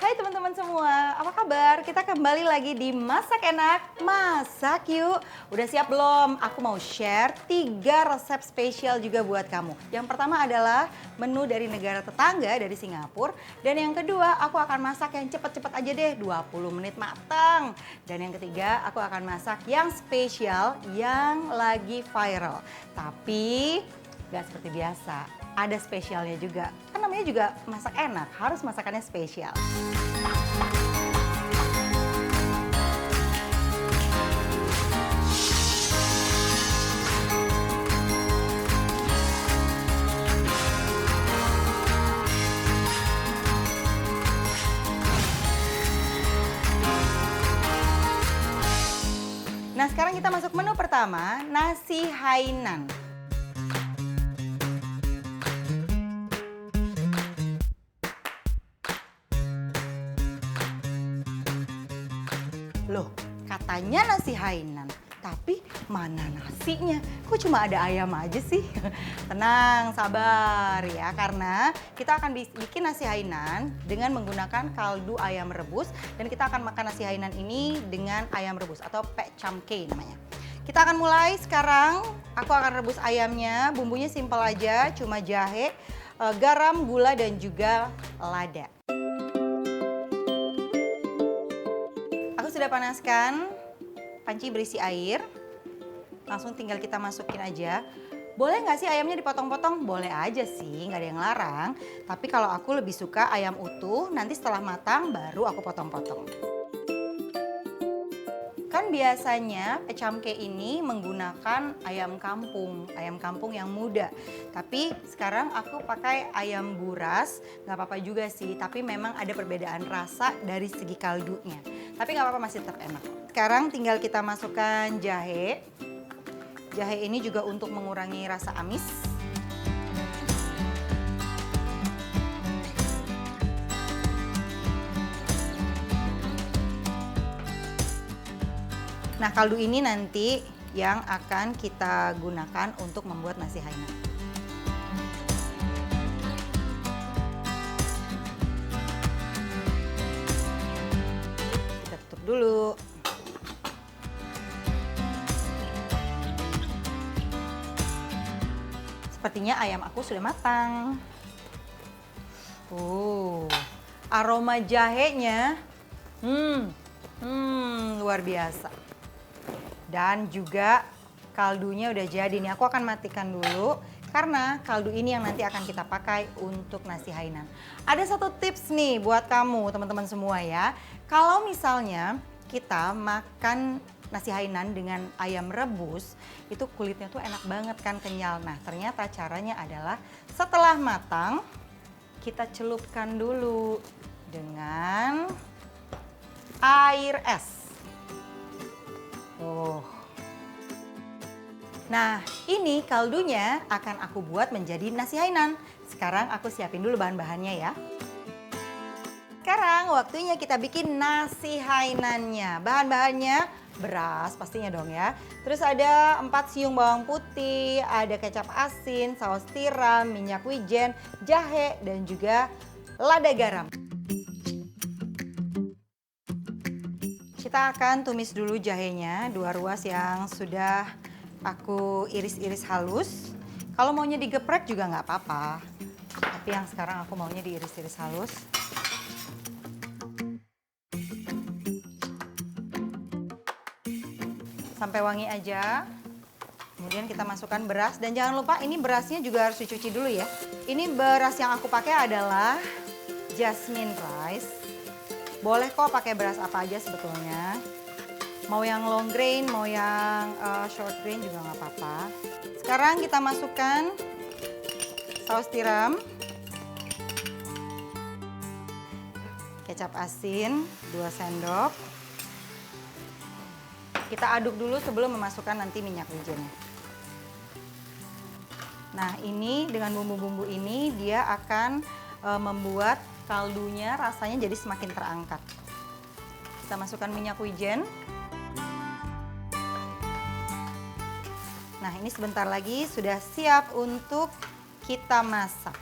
Hai teman-teman semua, apa kabar? Kita kembali lagi di Masak Enak, Masak Yuk. Udah siap belum? Aku mau share 3 resep spesial juga buat kamu. Yang pertama adalah menu dari negara tetangga dari Singapura. Dan yang kedua, aku akan masak yang cepet-cepet aja deh, 20 menit matang. Dan yang ketiga, aku akan masak yang spesial yang lagi viral. Tapi gak seperti biasa, ada spesialnya juga. Kan namanya juga masak enak, harus masakannya spesial. Nah, sekarang kita masuk menu pertama, nasi Hainan. Loh, katanya nasi Hainan, tapi mana nasinya? Kok cuma ada ayam aja sih? Tenang, sabar ya, karena kita akan bikin nasi Hainan dengan menggunakan kaldu ayam rebus. Dan kita akan makan nasi Hainan ini dengan ayam rebus atau pek cam kei namanya. Kita akan mulai sekarang, aku akan rebus ayamnya, bumbunya simpel aja, cuma jahe, garam, gula, dan juga lada. Sudah panaskan panci berisi air, langsung tinggal kita masukin aja. Boleh nggak sih ayamnya dipotong-potong? Boleh aja sih, nggak ada yang larang. Tapi kalau aku lebih suka ayam utuh, nanti setelah matang baru aku potong-potong. Kan biasanya pecamke ini menggunakan ayam kampung yang muda. Tapi sekarang aku pakai ayam buras, nggak apa-apa juga sih. Tapi memang ada perbedaan rasa dari segi kaldunya. Tapi nggak apa-apa, masih tetap enak. Sekarang tinggal kita masukkan jahe. Jahe ini juga untuk mengurangi rasa amis. Nah, kaldu ini nanti yang akan kita gunakan untuk membuat nasi Hainan. Kita tutup dulu. Sepertinya ayam aku sudah matang. Aroma jahenya, luar biasa. Dan juga kaldunya udah jadi nih. Aku akan matikan dulu karena kaldu ini yang nanti akan kita pakai untuk nasi Hainan. Ada satu tips nih buat kamu teman-teman semua ya. Kalau misalnya kita makan nasi Hainan dengan ayam rebus, itu kulitnya tuh enak banget kan, kenyal. Nah, ternyata caranya adalah setelah matang kita celupkan dulu dengan air es. Nah, ini kaldunya akan aku buat menjadi nasi Hainan. Sekarang aku siapin dulu bahan-bahannya ya. Sekarang waktunya kita bikin nasi Hainannya. Bahan-bahannya beras pastinya dong ya. Terus ada 4 siung bawang putih, ada kecap asin, saus tiram, minyak wijen, jahe, dan juga lada garam. Kita akan tumis dulu jahenya, 2 ruas yang sudah aku iris-iris halus. Kalau maunya digeprek juga nggak apa-apa. Tapi yang sekarang aku maunya diiris-iris halus. Sampai wangi aja. Kemudian kita masukkan beras. Dan jangan lupa ini berasnya juga harus dicuci dulu ya. Ini beras yang aku pakai adalah jasmine rice. Boleh kok pakai beras apa aja sebetulnya. Mau yang long grain, mau yang short grain juga nggak apa-apa. Sekarang kita masukkan saus tiram, kecap asin 2 sendok. Kita aduk dulu sebelum memasukkan nanti minyak wijennya. Nah, ini dengan bumbu-bumbu ini dia akan membuat kaldunya rasanya jadi semakin terangkat. Kita masukkan minyak wijen. Nah, ini sebentar lagi sudah siap untuk kita masak.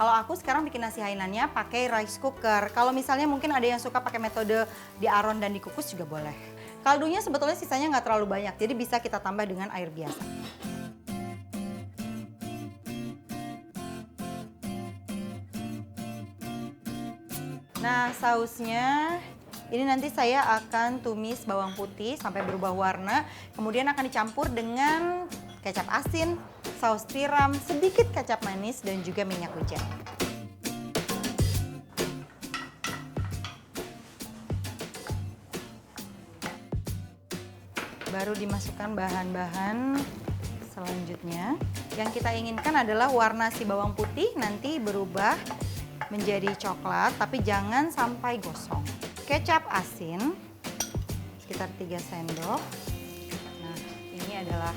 Kalau aku sekarang bikin nasi Hainannya pakai rice cooker. Kalau misalnya mungkin ada yang suka pakai metode diaron dan dikukus juga boleh. Kaldunya sebetulnya sisanya nggak terlalu banyak, jadi bisa kita tambah dengan air biasa. Nah, sausnya ini nanti saya akan tumis bawang putih sampai berubah warna, kemudian akan dicampur dengan kecap asin, saus tiram, sedikit kecap manis, dan juga minyak wijen. Baru dimasukkan bahan-bahan selanjutnya. Yang kita inginkan adalah warna si bawang putih nanti berubah menjadi coklat, tapi jangan sampai gosong. Kecap asin sekitar 3 sendok. Nah, ini adalah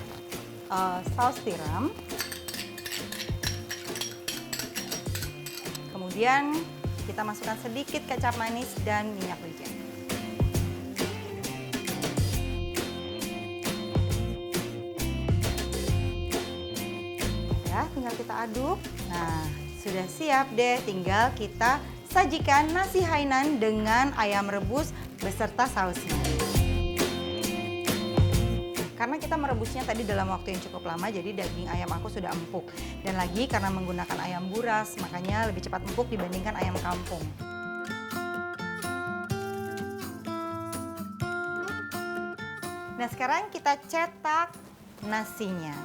saus tiram. Kemudian kita masukkan sedikit kecap manis dan minyak wijen. Ya, tinggal kita aduk. Nah, sudah siap deh, tinggal kita sajikan nasi Hainan dengan ayam rebus beserta sausnya. Karena kita merebusnya tadi dalam waktu yang cukup lama, jadi daging ayam aku sudah empuk. Dan lagi karena menggunakan ayam buras, makanya lebih cepat empuk dibandingkan ayam kampung. Nah, sekarang kita cetak nasinya.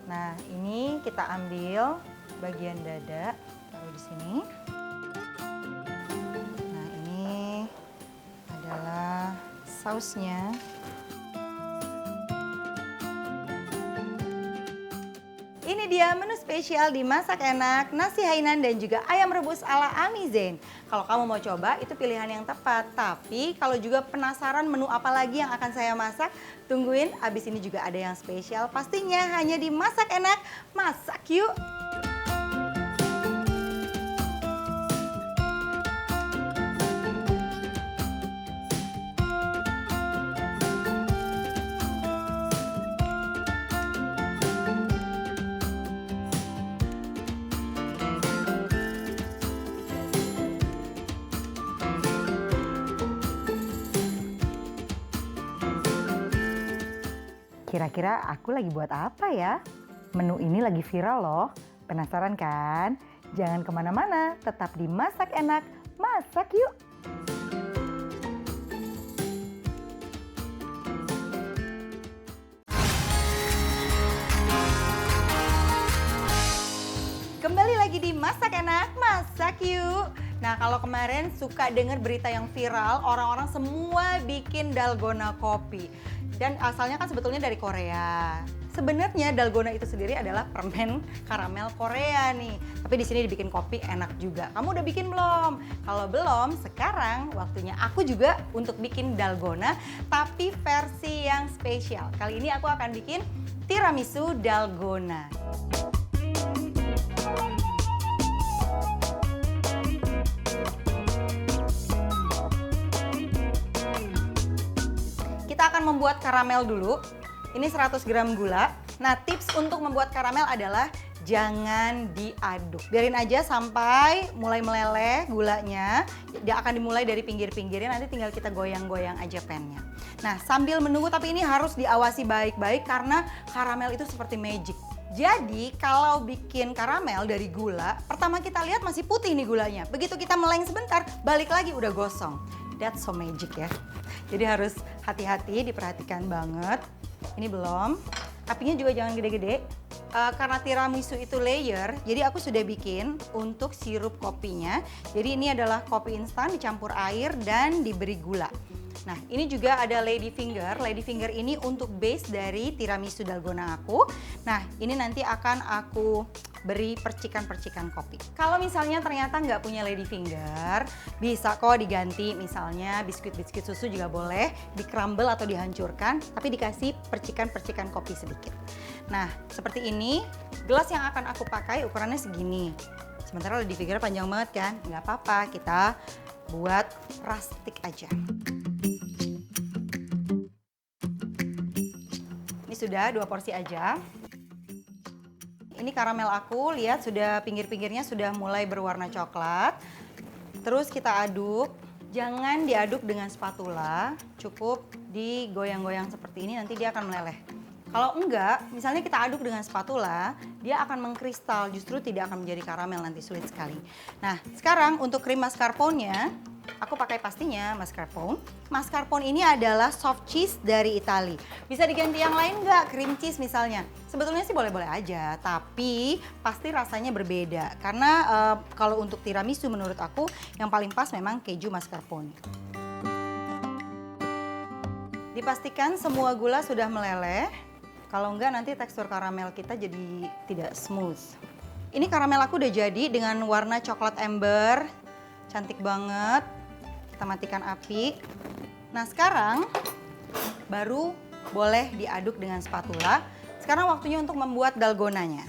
Nah, ini kita ambil bagian dada, taruh di sini. Nah, ini adalah sausnya. Ini dia menu spesial di Masak Enak, nasi Hainan dan juga ayam rebus ala Ami Zain. Kalau kamu mau coba, itu pilihan yang tepat. Tapi kalau juga penasaran menu apa lagi yang akan saya masak, tungguin, abis ini juga ada yang spesial. Pastinya hanya di Masak Enak, masak yuk! Kira-kira aku lagi buat apa ya? Menu ini lagi viral loh. Penasaran kan? Jangan kemana-mana, tetap di Masak Enak, masak yuk! Kembali lagi di Masak Enak, masak yuk! Nah, kalau kemarin suka dengar berita yang viral, orang-orang semua bikin dalgona kopi. Dan asalnya kan sebetulnya dari Korea. Sebenarnya dalgona itu sendiri adalah permen karamel Korea nih. Tapi di sini dibikin kopi enak juga. Kamu udah bikin belum? Kalau belum, sekarang waktunya aku juga untuk bikin dalgona, tapi versi yang spesial. Kali ini aku akan bikin tiramisu dalgona. Kita akan membuat karamel dulu. Ini 100 gram gula. Nah, tips untuk membuat karamel adalah jangan diaduk. Biarin aja sampai mulai meleleh gulanya. Dia akan dimulai dari pinggir-pinggirnya, nanti tinggal kita goyang-goyang aja pennya. Nah, sambil menunggu, tapi ini harus diawasi baik-baik karena karamel itu seperti magic. Jadi kalau bikin karamel dari gula, pertama kita lihat masih putih nih gulanya. Begitu kita meleng sebentar, balik lagi udah gosong. That's so magic ya. Jadi harus hati-hati, diperhatikan banget. Ini belum. Apinya juga jangan gede-gede. Karena tiramisu itu layer, jadi aku sudah bikin untuk sirup kopinya. Jadi ini adalah kopi instan dicampur air dan diberi gula. Nah, ini juga ada lady finger. Lady finger ini untuk base dari tiramisu dalgona aku. Nah, ini nanti akan aku beri percikan-percikan kopi. Kalau misalnya ternyata nggak punya lady finger, bisa kok diganti misalnya biskuit-biskuit susu juga boleh, di crumble atau dihancurkan, tapi dikasih percikan-percikan kopi sedikit. Nah, seperti ini, gelas yang akan aku pakai ukurannya segini. Sementara lady finger panjang banget kan? Nggak apa-apa, kita buat rustic aja. Ini sudah 2 porsi aja. Ini karamel aku, lihat sudah pinggir-pinggirnya sudah mulai berwarna coklat. Terus kita aduk, jangan diaduk dengan spatula, cukup digoyang-goyang seperti ini, nanti dia akan meleleh. Kalau enggak, misalnya kita aduk dengan spatula, dia akan mengkristal, justru tidak akan menjadi karamel, nanti sulit sekali. Nah, sekarang untuk krim mascarpone-nya, aku pakai pastinya mascarpone. Mascarpone ini adalah soft cheese dari Italia. Bisa diganti yang lain nggak? Cream cheese misalnya. Sebetulnya sih boleh-boleh aja, tapi pasti rasanya berbeda. Karena kalau untuk tiramisu menurut aku yang paling pas memang keju mascarpone. Dipastikan semua gula sudah meleleh. Kalau enggak nanti tekstur karamel kita jadi tidak smooth. Ini karamel aku udah jadi dengan warna coklat ember. Cantik banget. Kita matikan api. Nah, sekarang baru boleh diaduk dengan spatula. Sekarang waktunya untuk membuat dalgonanya.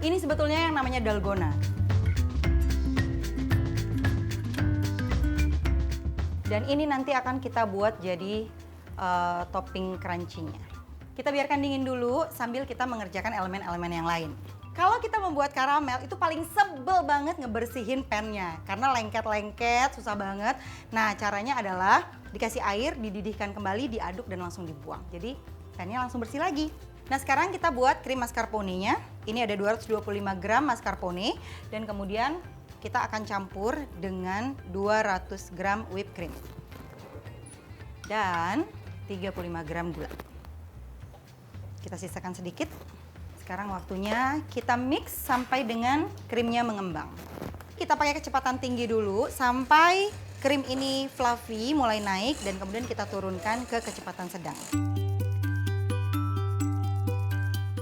Ini sebetulnya yang namanya dalgona. Dan ini nanti akan kita buat jadi topping crunchy-nya. Kita biarkan dingin dulu sambil kita mengerjakan elemen-elemen yang lain. Kalau kita membuat karamel itu paling sebel banget ngebersihin pan-nya karena lengket-lengket, susah banget. Nah, caranya adalah dikasih air, dididihkan kembali, diaduk dan langsung dibuang. Jadi pan-nya langsung bersih lagi. Nah, sekarang kita buat krim mascarpone-nya. Ini ada 225 gram mascarpone dan kemudian kita akan campur dengan 200 gram whipped cream dan 35 gram gula. Kita sisakan sedikit. Sekarang waktunya kita mix sampai dengan krimnya mengembang. Kita pakai kecepatan tinggi dulu sampai krim ini fluffy, mulai naik dan kemudian kita turunkan ke kecepatan sedang.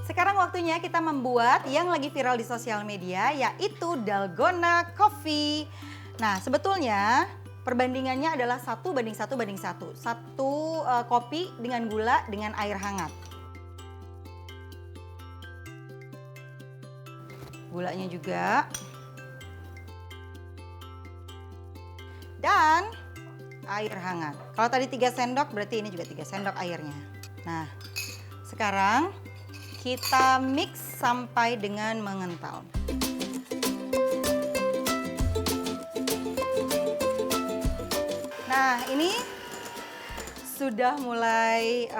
Sekarang waktunya kita membuat yang lagi viral di sosial media, yaitu dalgona coffee. Nah, sebetulnya perbandingannya adalah 1:1:1. Satu kopi dengan gula dengan air hangat. Gulanya juga. Dan air hangat. Kalau tadi 3 sendok, berarti ini juga 3 sendok airnya. Nah, sekarang kita mix sampai dengan mengental. Nah, ini sudah mulai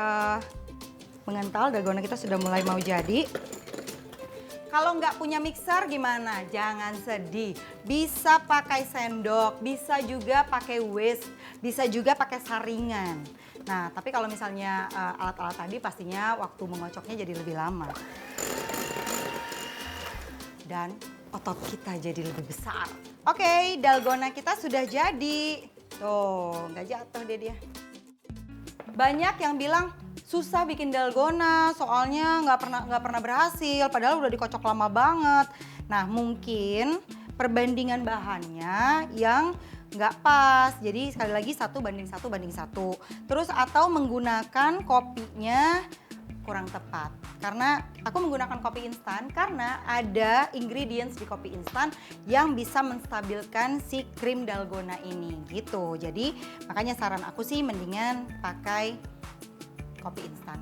mengental, dalgona kita sudah mulai mau jadi. Kalau nggak punya mixer gimana? Jangan sedih. Bisa pakai sendok, bisa juga pakai whisk, bisa juga pakai saringan. Nah, tapi kalau misalnya alat-alat tadi pastinya waktu mengocoknya jadi lebih lama. Dan otot kita jadi lebih besar. Oke, dalgona kita sudah jadi. Tuh, nggak jatuh deh dia. Banyak yang bilang susah bikin dalgona, soalnya nggak pernah berhasil, padahal udah dikocok lama banget. Nah, mungkin perbandingan bahannya yang nggak pas, jadi sekali lagi 1:1:1. Terus atau menggunakan kopinya kurang tepat. Karena aku menggunakan kopi instan karena ada ingredients di kopi instan yang bisa menstabilkan si krim dalgona ini gitu. Jadi makanya saran aku sih mendingan pakai kopi instan.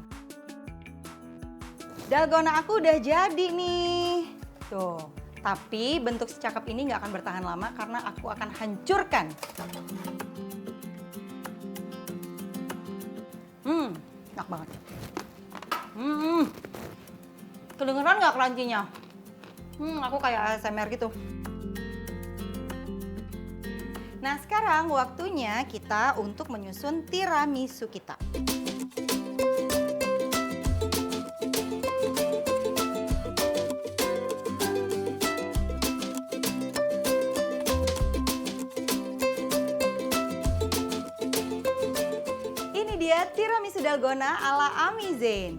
Dalgona aku udah jadi nih. Tuh. Tapi bentuk secakap ini nggak akan bertahan lama karena aku akan hancurkan. Enak banget. Kedengeran nggak crunchy-nya? Aku kayak ASMR gitu. Nah, sekarang waktunya kita untuk menyusun tiramisu kita. Tiramisu dalgona ala Amazing.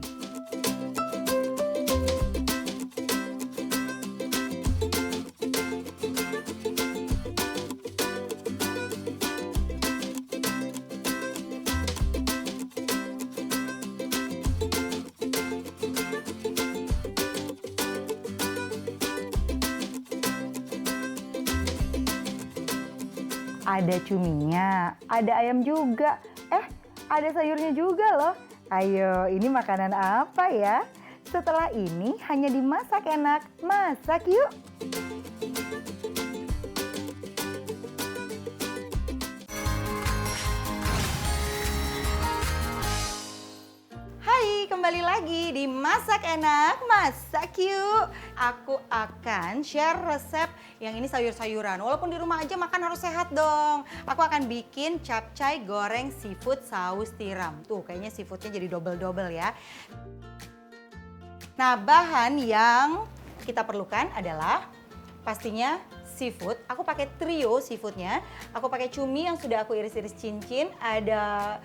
Ada cuminya, ada ayam juga. Ada sayurnya juga loh. Ayo, ini makanan apa ya? Setelah ini hanya dimasak enak. Masak yuk! Hai, kembali lagi di Masak Enak, Masak Yuk. Aku akan share resep yang ini sayur-sayuran. Walaupun di rumah aja makan harus sehat dong. Aku akan bikin capcay goreng seafood saus tiram. Tuh, kayaknya seafoodnya jadi double-double ya. Nah, bahan yang kita perlukan adalah pastinya seafood. Aku pakai trio seafoodnya. Aku pakai cumi yang sudah aku iris-iris cincin. Ada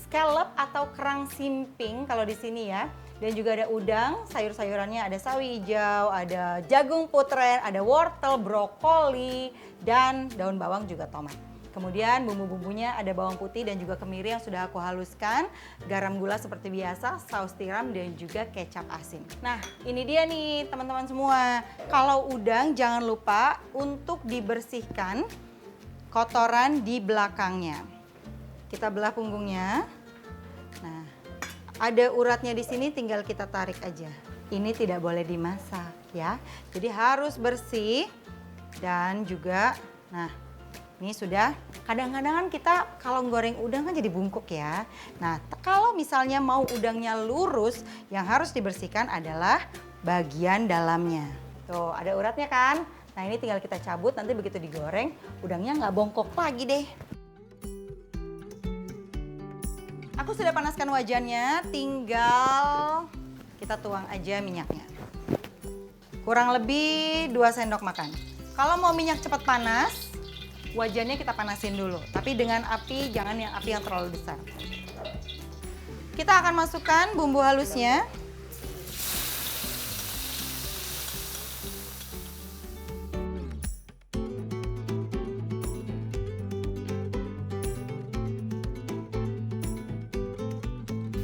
scallop atau kerang simping kalau di sini ya. Dan juga ada udang, sayur-sayurannya ada sawi hijau, ada jagung putrem, ada wortel, brokoli, dan daun bawang juga tomat. Kemudian bumbu-bumbunya ada bawang putih dan juga kemiri yang sudah aku haluskan, garam gula seperti biasa, saus tiram dan juga kecap asin. Nah, ini dia nih teman-teman semua. Kalau udang jangan lupa untuk dibersihkan kotoran di belakangnya. Kita belah punggungnya. Nah, ada uratnya di sini, tinggal kita tarik aja. Ini tidak boleh dimasak ya. Jadi harus bersih dan juga, nah ini sudah. Kadang-kadang kan kita kalau goreng udang kan jadi bungkuk ya. Nah, kalau misalnya mau udangnya lurus, yang harus dibersihkan adalah bagian dalamnya. Tuh, ada uratnya kan? Nah, ini tinggal kita cabut, nanti begitu digoreng, udangnya nggak bongkok lagi deh. Aku sudah panaskan wajannya, tinggal kita tuang aja minyaknya. Kurang lebih 2 sendok makan. Kalau mau minyak cepat panas, wajannya kita panasin dulu. Tapi dengan api, jangan yang api yang terlalu besar. Kita akan masukkan bumbu halusnya.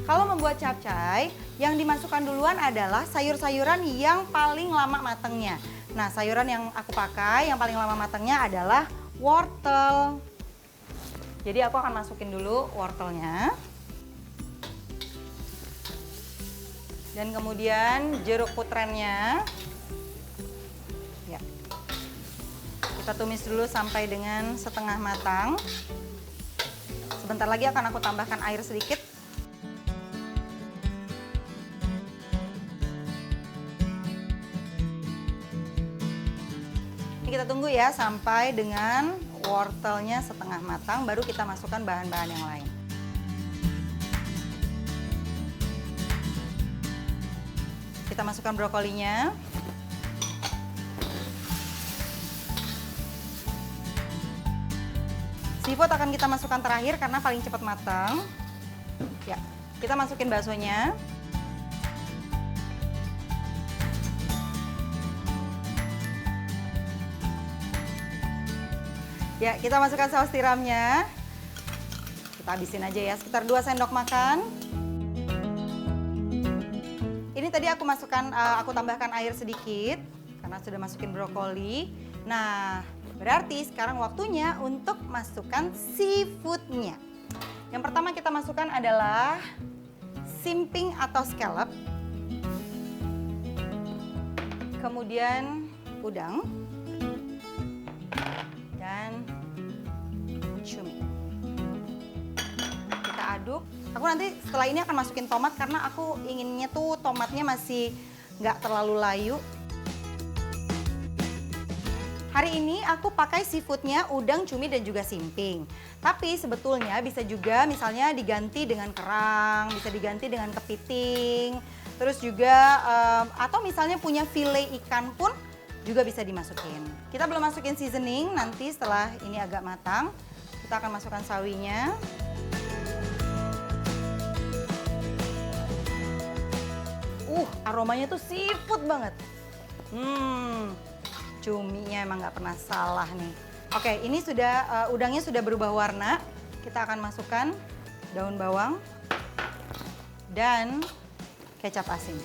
Kalau membuat capcay, yang dimasukkan duluan adalah sayur-sayuran yang paling lama matangnya. Nah, sayuran yang aku pakai yang paling lama matangnya adalah wortel. Jadi aku akan masukin dulu wortelnya. Dan kemudian jeruk putremnya. Ya. Kita tumis dulu sampai dengan setengah matang. Sebentar lagi akan aku tambahkan air sedikit. Ini kita tunggu ya sampai dengan wortelnya setengah matang, baru kita masukkan bahan-bahan yang lain. Kita masukkan brokolinya. Seafood akan kita masukkan terakhir karena paling cepat matang. Ya, kita masukin baksonya. Ya, kita masukkan saus tiramnya. Kita habisin aja ya, sekitar 2 sendok makan. Ini tadi aku masukkan, aku tambahkan air sedikit karena sudah masukin brokoli. Nah, berarti sekarang waktunya untuk masukkan seafoodnya. Yang pertama kita masukkan adalah simping atau scallop. Kemudian udang. Dan cumi. Kita aduk. Aku nanti setelah ini akan masukin tomat karena aku inginnya tuh tomatnya masih nggak terlalu layu. Hari ini aku pakai seafoodnya udang, cumi, dan juga simping. Tapi sebetulnya bisa juga misalnya diganti dengan kerang, bisa diganti dengan kepiting. Terus juga atau misalnya punya file ikan pun juga bisa dimasukin. Kita belum masukin seasoning, nanti setelah ini agak matang, kita akan masukkan sawinya. Aromanya tuh seafood banget. Cuminya emang nggak pernah salah nih. Oke, ini sudah udangnya sudah berubah warna. Kita akan masukkan daun bawang dan kecap asin.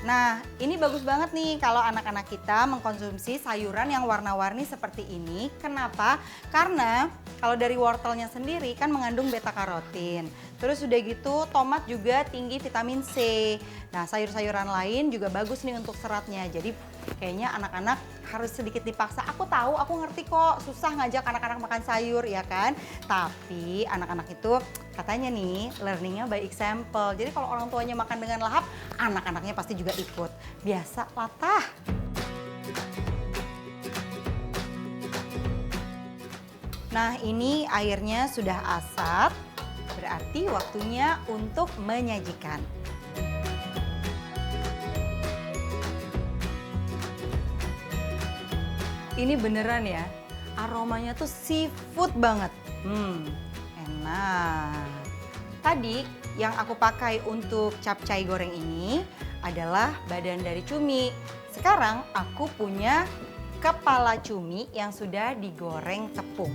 Nah, ini bagus banget nih kalau anak-anak kita mengkonsumsi sayuran yang warna-warni seperti ini. Kenapa? Karena kalau dari wortelnya sendiri kan mengandung beta karotin. Terus udah gitu tomat juga tinggi vitamin C. Nah, sayur-sayuran lain juga bagus nih untuk seratnya. Jadi kayaknya anak-anak harus sedikit dipaksa. Aku tahu, aku ngerti kok susah ngajak anak-anak makan sayur ya kan. Tapi anak-anak itu katanya nih learningnya by example. Jadi kalau orang tuanya makan dengan lahap, anak-anaknya pasti juga ikut. Biasa latah. Nah, ini airnya sudah asat, berarti waktunya untuk menyajikan. Ini beneran ya, aromanya tuh seafood banget. Enak. Tadi yang aku pakai untuk capcay goreng ini adalah badan dari cumi. Sekarang aku punya kepala cumi yang sudah digoreng tepung.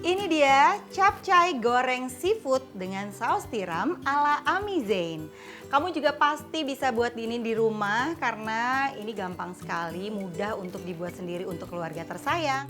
Ini dia capcay goreng seafood dengan saus tiram ala Ami Zain. Kamu juga pasti bisa buat ini di rumah karena ini gampang sekali, mudah untuk dibuat sendiri untuk keluarga tersayang.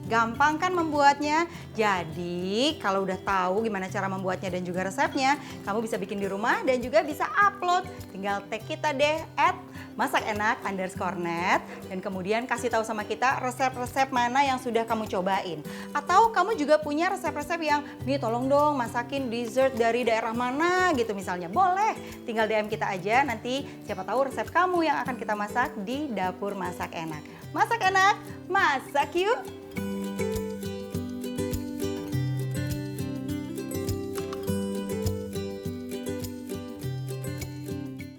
Gampang kan membuatnya? Jadi kalau udah tahu gimana cara membuatnya dan juga resepnya, kamu bisa bikin di rumah dan juga bisa upload. Tinggal tag kita deh @masakenak_net dan kemudian kasih tahu sama kita resep-resep mana yang sudah kamu cobain. Atau kamu juga punya resep-resep yang, nih tolong dong masakin dessert dari daerah mana gitu misalnya. Boleh, tinggal DM kita aja, nanti siapa tahu resep kamu yang akan kita masak di Dapur Masak Enak. Masak enak, masak yuk!